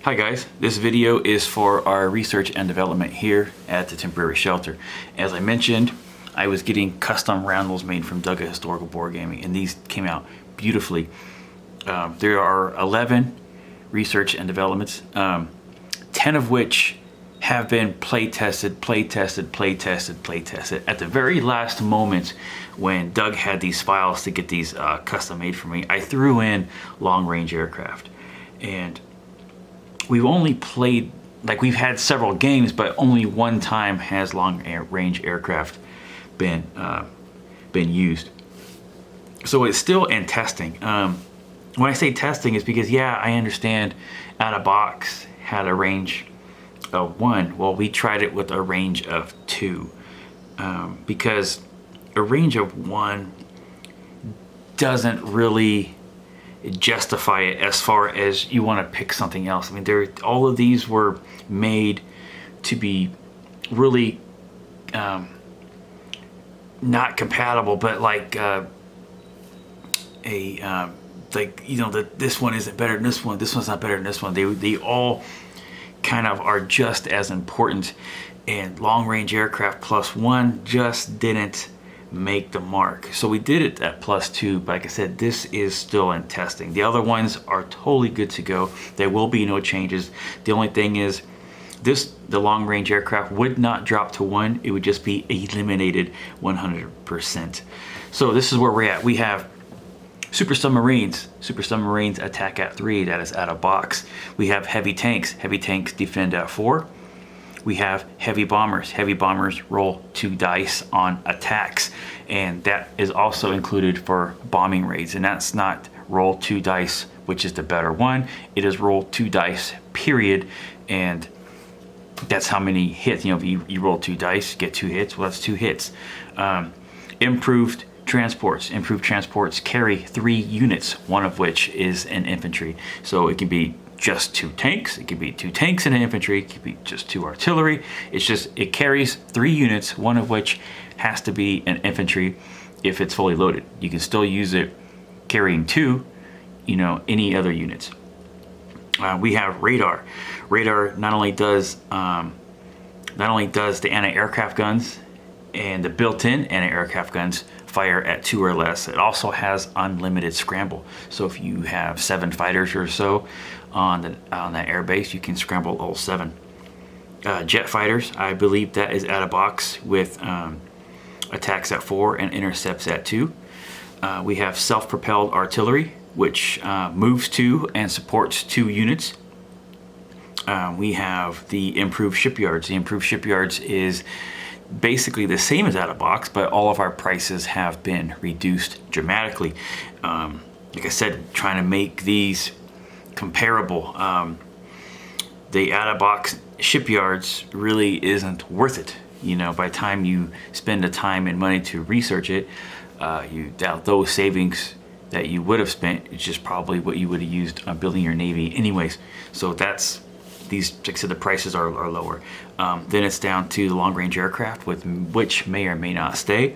Hi guys, this video is for our research and development here at the temporary shelter. As I mentioned, I was getting custom roundels made from Doug at Historical Board Gaming, and these came out beautifully. There are 11 research and developments, 10 of which have been play tested. At the very last moment when Doug had these files to get these custom made for me, I threw in long range aircraft. And we've only played, like, we've had several games, but only one time has long range aircraft been used. So it's still in testing. When I say testing, it's because, yeah, I understand out of box had a range of 1. Well, we tried it with a range of 2, because a range of 1 doesn't really justify it as far as you want to pick something else. I mean, all of these were made to be really not compatible, but like this one isn't better than this one, this one's not better than this one. They all kind of are just as important, and long range aircraft +1 just didn't make the mark. So we did it at +2, but like I said, this is still in testing. The other ones are totally good to go. There will be no changes. The only thing is the long range aircraft would not drop to 1. It would just be eliminated 100%. So this is where we're at. We have super submarines attack at 3, that is out of box. We have heavy tanks defend at 4. We have heavy bombers roll 2 dice on attacks, and that is also included for bombing raids. And that's not roll 2 dice, which is the better one. It is roll 2 dice, period. And that's how many hits. You know, if you roll 2 dice, get 2 hits, well, that's 2 hits. Improved transports carry 3 units, one of which is an infantry. So it can be just 2 tanks, it could be 2 tanks and an infantry, it could be just 2 artillery. It carries 3 units, one of which has to be an infantry if it's fully loaded. You can still use it carrying 2, any other units. We have radar. Radar not only does the anti-aircraft guns and the built-in anti-aircraft guns fire at 2 or less. It also has unlimited scramble. So if you have 7 fighters or so on that air base, you can scramble all 7. Jet fighters, I believe that is out of box with attacks at 4 and intercepts at 2. We have self-propelled artillery, which moves 2 and supports 2 units. We have the improved shipyards. The improved shipyards is basically the same as out of box, but all of our prices have been reduced dramatically. Like I said, trying to make these comparable. The out of box shipyards really isn't worth it. By the time you spend the time and money to research it, those savings that you would have spent, it's just probably what you would have used on building your Navy anyways. So that's these, like I said, the prices are lower. Then it's down to the long-range aircraft, which may or may not stay.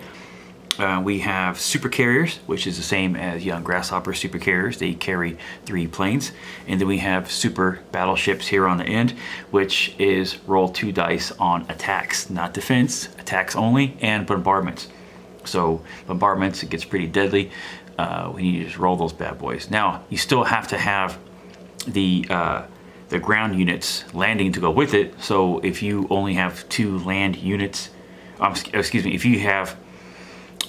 We have super carriers, which is the same as young Grasshopper super carriers. They carry 3 planes. And then we have super battleships here on the end, which is roll 2 dice on attacks, not defense, attacks only, and bombardments. So bombardments, it gets pretty deadly. We need to just roll those bad boys. Now, you still have to have the ground units landing to go with it. So if you only have 2 land units, if you have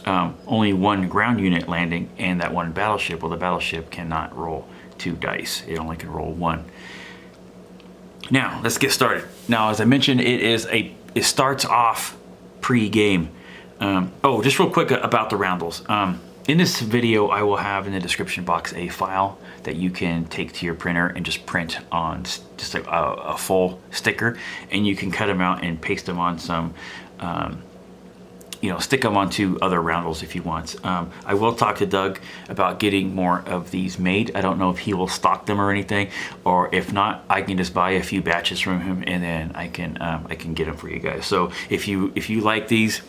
only 1 ground unit landing and that 1 battleship, well, the battleship cannot roll 2 dice. It only can roll 1. Now, let's get started. Now, as I mentioned, it starts off pre-game. Just real quick about the roundels. In this video, I will have in the description box a file that you can take to your printer and just print on just a full sticker, and you can cut them out and paste them on some, stick them onto other roundels if you want. I will talk to Doug about getting more of these made. I don't know if he will stock them or anything, or if not, I can just buy a few batches from him, and then I can get them for you guys. So if you like these,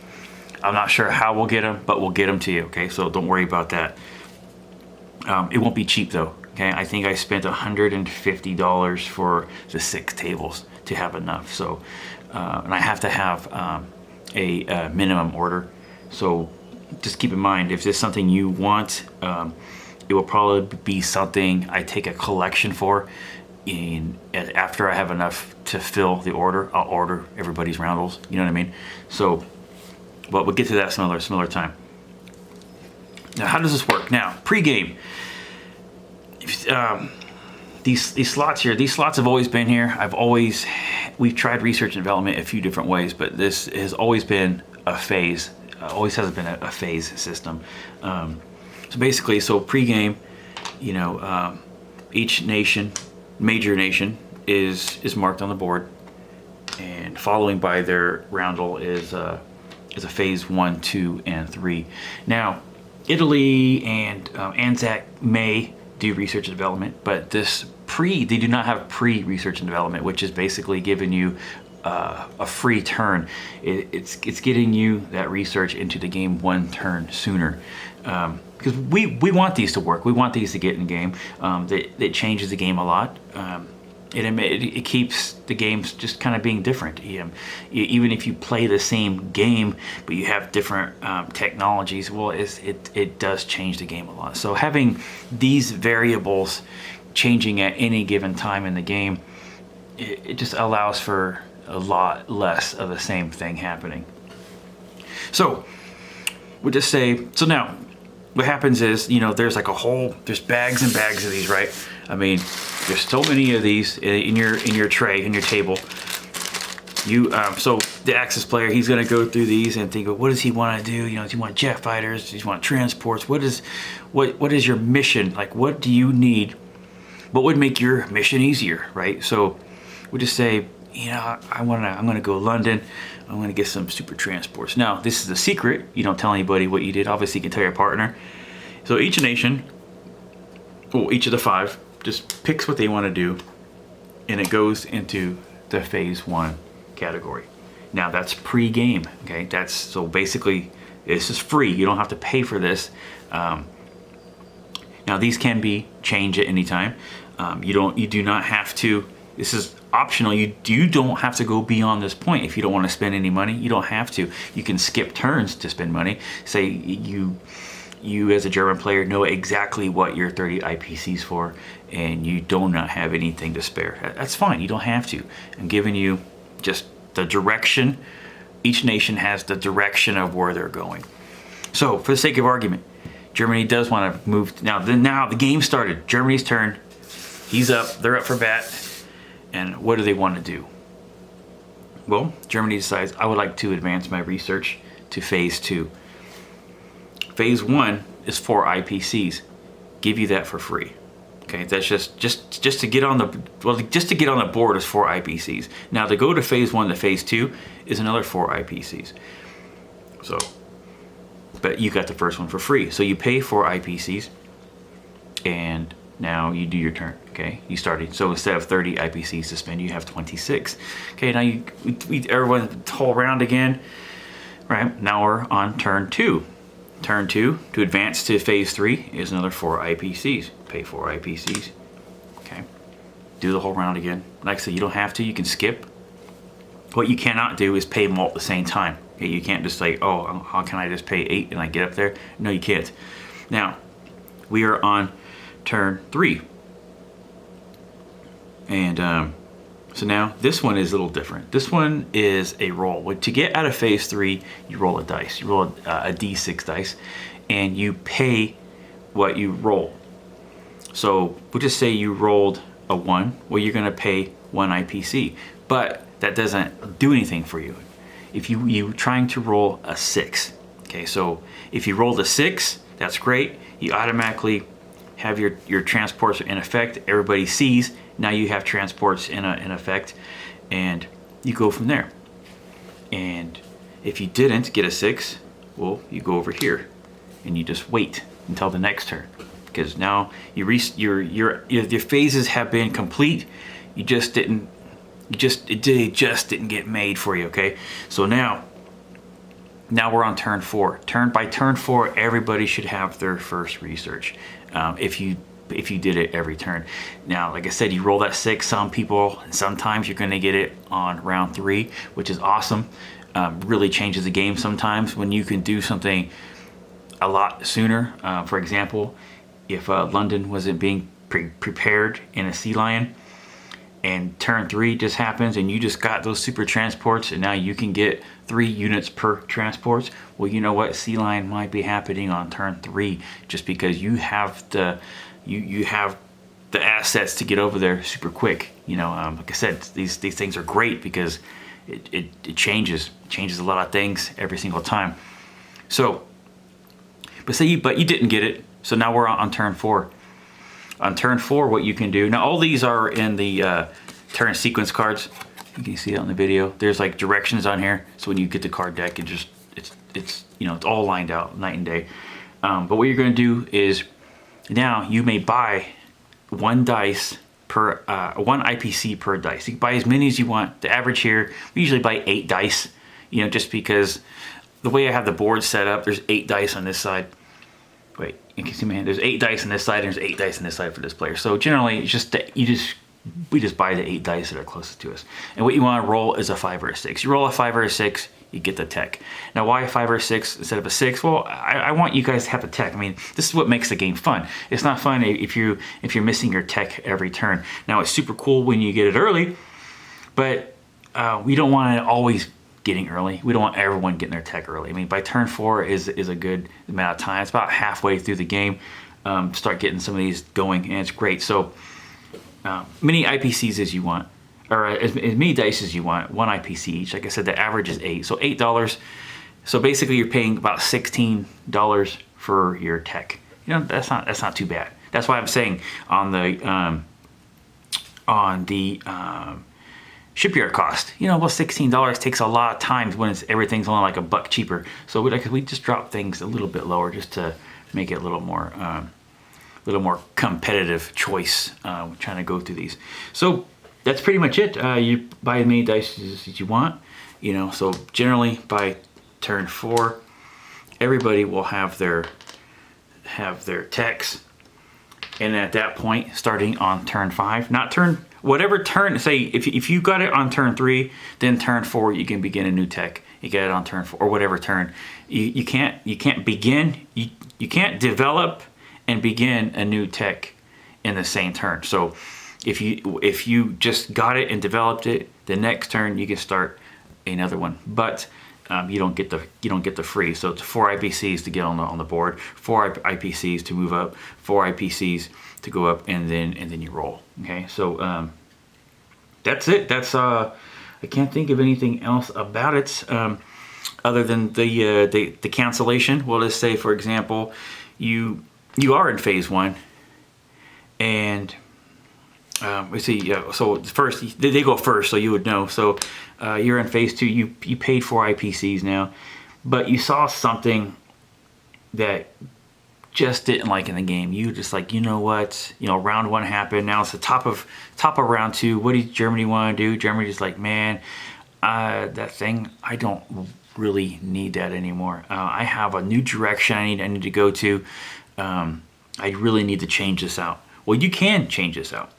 I'm not sure how we'll get them, but we'll get them to you, okay? So don't worry about that. It won't be cheap though. Okay, I think I spent $150 for the 6 tables to have enough. So, and I have to have a minimum order. So just keep in mind, if there's something you want, it will probably be something I take a collection for. After I have enough to fill the order, I'll order everybody's roundels. You know what I mean? So, but we'll get to that some other time. Now, how does this work? Now, pre-game. These slots here, these slots have always been here. We've tried research and development a few different ways, but this has always been a phase. Always has been a phase system. So basically, pre-game, each nation, major nation, is marked on the board, and following by their roundel is a phase 1, 2, and 3. Now, Italy and Anzac may do research and development, but they do not have pre-research and development, which is basically giving you a free turn. It's getting you that research into the game 1 turn sooner, because we want these to work. We want these to get in game. It changes the game a lot. It keeps the games just kind of being different. Even if you play the same game, but you have different technologies, well, it does change the game a lot. So having these variables changing at any given time in the game, it just allows for a lot less of the same thing happening. So we'll just say, so now what happens is, there's there's bags and bags of these, right? I mean, there's so many of these in your tray, in your table. So the Axis player, he's gonna go through these and think, what does he want to do? Does he want jet fighters? Does he want transports? What is your mission? Like, what do you need? What would make your mission easier, right? So we'll just say, I'm gonna go to London. I'm gonna get some super transports. Now, this is a secret. You don't tell anybody what you did. Obviously, you can tell your partner. So each nation, each of the 5, just picks what they want to do, and it goes into the phase 1 category. Now, that's pre-game. Okay, so basically this is free. You don't have to pay for this. Now, these can be changed at any time. You do not have to. This is optional. You don't have to go beyond this point. If you don't want to spend any money, you don't have to. You can skip turns to spend money. Say you as a German player know exactly what your 30 IPCs for, and you do not have anything to spare. That's fine. You don't have to. I'm giving you just the direction. Each nation has the direction of where they're going. So, for the sake of argument, Germany does want to move. Now the game started. Germany's turn. He's up. They're up for bat. And what do they want to do? Well, Germany decides, I would like to advance my research to phase 2. Phase 1 is 4 IPCs. Give you that for free. Okay, that's just to get on the board is 4 IPCs. Now, to go to phase 1 to phase 2 is another 4 IPCs. So, but you got the first one for free. So you pay 4 IPCs, and now you do your turn. Okay, you started. So instead of 30 IPCs to spend, you have 26. Okay, now everyone whole round again. Right, now we're on turn 2. Turn 2, to advance to phase 3, is another 4 IPCs. Pay 4 IPCs. Okay, do the whole round again. Like I said, you don't have to. You can skip. What you cannot do is pay them all at the same time. Okay, you can't just say, oh, how can I just pay 8 and I get up there? No, you can't. Now, we are on turn 3. And so now this one is a little different. This one is a roll. To get out of phase 3, you roll a dice. You roll a D6 dice, and you pay what you roll. So we'll just say you rolled a 1. Well, you're going to pay 1 IPC, but that doesn't do anything for you. If you trying to roll a 6, okay, so if you rolled a 6, that's great. You automatically have your transports in effect. Everybody sees. Now you have transports in effect, and you go from there. And if you didn't get a 6, well, you go over here, and you just wait until the next turn, because now your phases have been complete. It just didn't get made for you. Okay, so now we're on turn 4. By turn 4, everybody should have their first research. If you if you did it every turn. Now, like I said, you roll that 6. Sometimes you're going to get it on round 3, which is awesome. Really changes the game sometimes when you can do something a lot sooner. For example, if London wasn't being prepared in a sea lion, and turn 3 just happens and you just got those super transports, and now you can get 3 units per transport. Well, you know what, sea lion might be happening on turn 3 just because you have the you have the assets to get over there super quick. Like I said, these things are great because it changes a lot of things every single time. So but you didn't get it, so now we're on turn 4. On turn 4, what you can do, now all these are in the turn sequence cards. You can see it on the video. There's like directions on here, so when you get the card deck, it's all lined out night and day. But what you're going to do is now you may buy 1 dice per 1 IPC per dice. You can buy as many as you want. The average here, we usually buy 8 dice. Just because the way I have the board set up, there's 8 dice on this side. Wait, you can see my hand. There's 8 dice on this side, and there's 8 dice on this side for this player. So generally, it's just that we just buy the 8 dice that are closest to us. And what you want to roll is a 5 or a 6. You roll a 5 or a 6, you get the tech. Now, why a 5 or a 6 instead of a 6? Well, I want you guys to have the tech. I mean, this is what makes the game fun. It's not fun if you're missing your tech every turn. Now, it's super cool when you get it early, but we don't want it always getting early. We don't want everyone getting their tech early. I mean, by turn 4 is a good amount of time. It's about halfway through the game. Start getting some of these going, and it's great. So many IPCs as you want, or as many dice as you want. 1 IPC each. Like I said, the average is 8, so $8. So basically, you're paying about $16 for your tech. That's not too bad. That's why I'm saying on the shipyard cost, well, $16 takes a lot of times when everything's only like $1 cheaper. So we just drop things a little bit lower just to make it a little more competitive choice. We're trying to go through these. So that's pretty much it. You buy as many dice as you want. So generally by turn 4, everybody will have their techs, and at that point, starting on turn 5, whatever turn, say if you got it on turn 3, then turn 4 you can begin a new tech. You get it on turn 4 or whatever turn. You can't develop and begin a new tech in the same turn. So if you just got it and developed it, the next turn you can start another one. But you don't get the free. So it's 4 IPCs to get on the board, 4 IPCs to move up, 4 IPCs to go up, and then you roll. Okay, so that's it. That's I can't think of anything else about it other than the cancellation. Well, let's say for example you are in phase 1, and let's see. So first they go first, so you would know. So you're in phase 2. You paid 4 IPCs now, but you saw something that just didn't like in the game. You just like, what? Round 1 happened. Now it's the top of round 2. What does Germany want to do? Germany just like, man, that thing, I don't really need that anymore. I have a new direction I need to go to. I really need to change this out. Well, you can change this out,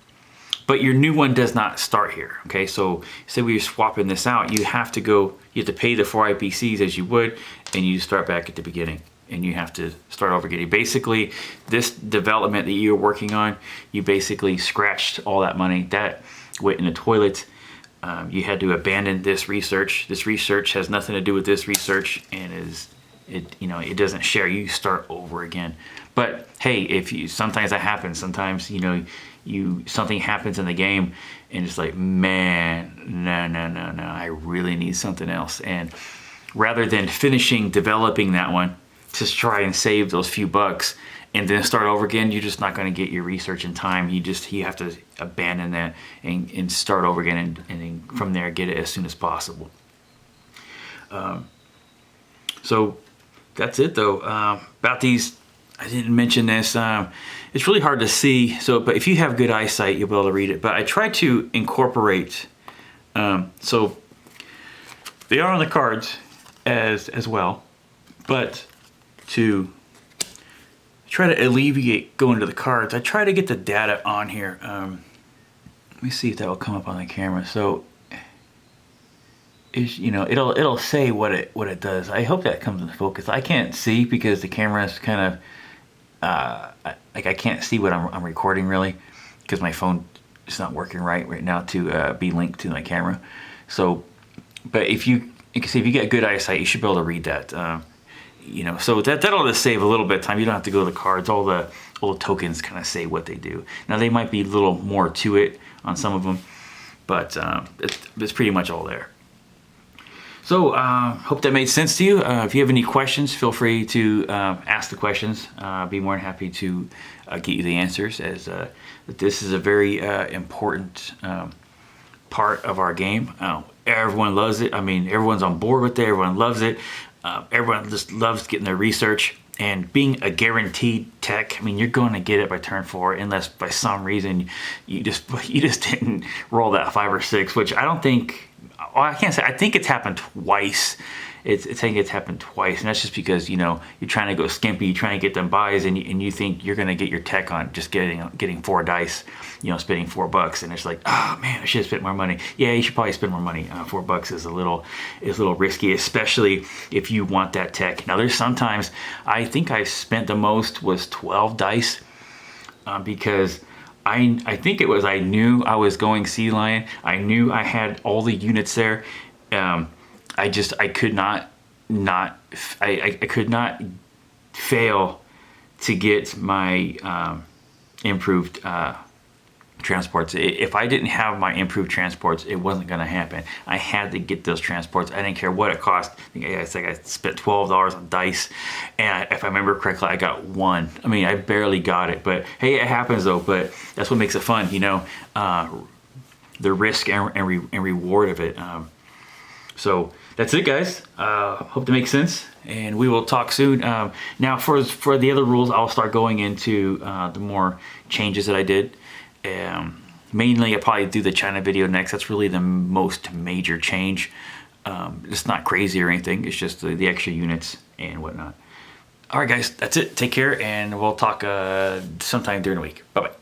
but your new one does not start here. Okay, so say we're swapping this out, you have to pay the 4 IPCs as you would, and you start back at the beginning, and you have to start over again. Basically, this development that you're working on, you basically scratched all that money. That went in the toilet. You had to abandon this research. This research has nothing to do with this research, and it doesn't share. You start over again. But hey, sometimes that happens. Sometimes something happens in the game, and it's like, man, no, I really need something else. And rather than developing that one to try and save those few bucks and then start over again, you're just not going to get your research in time. You have to abandon that and start over again, and then from there get it as soon as possible. So that's it though. About these, I didn't mention this. It's really hard to see. But if you have good eyesight, you'll be able to read it. But I try to incorporate. So they are on the cards as well, but to try to alleviate going to the cards, I try to get the data on here. Let me see if that will come up on the camera. So, you know, it'll say what it does. I hope that comes into focus. I can't see because the camera is kind of like I can't see what I'm recording really because my phone is not working right now to be linked to my camera. So, but if you can see, if you get good eyesight, you should be able to read that. You know, so that'll just save a little bit of time. You don't have to go to the cards. All the tokens kind of say what they do. Now they might be a little more to it on some of them, but it's pretty much all there. So hope that made sense to you. If you have any questions, feel free to ask the questions. Be more than happy to get you the answers, as this is a very important part of our game. Everyone loves it. I mean, everyone's on board with it. Everyone loves it. Everyone just loves getting their research. And being a guaranteed tech, I mean, you're going to get it by turn 4, unless by some reason you just didn't roll that 5 or 6, which I don't think. Well, I can't say. I think it's happened twice. I think it's happened twice, and that's just because, you know, you're trying to go skimpy, you're trying to get them buys, and you think you're going to get your tech on just getting 4 dice, you know, spending $4, and it's like, oh man, I should have spent more money. Yeah, you should probably spend more money. $4 is a little risky, especially if you want that tech. Now, there's sometimes I think I spent the most was 12 dice because. I think it was, I knew I was going Sea Lion. I knew I had all the units there. I could not fail to get my improved transports. If I didn't have my improved transports, it wasn't going to happen. I had to get those transports. I didn't care what it cost. It's like I spent $12 on dice, and if I remember correctly, I got 1. I mean, I barely got it, but hey, it happens though. But that's what makes it fun, you know, the risk and reward of it. So that's it, guys. Hope that makes sense, and we will talk soon. Now, for the other rules, I'll start going into the more changes that I did. Mainly, I'll probably do the China video next. That's really the most major change. It's not crazy or anything. It's just the extra units and whatnot. All right, guys, that's it. Take care, and we'll talk sometime during the week. Bye-bye.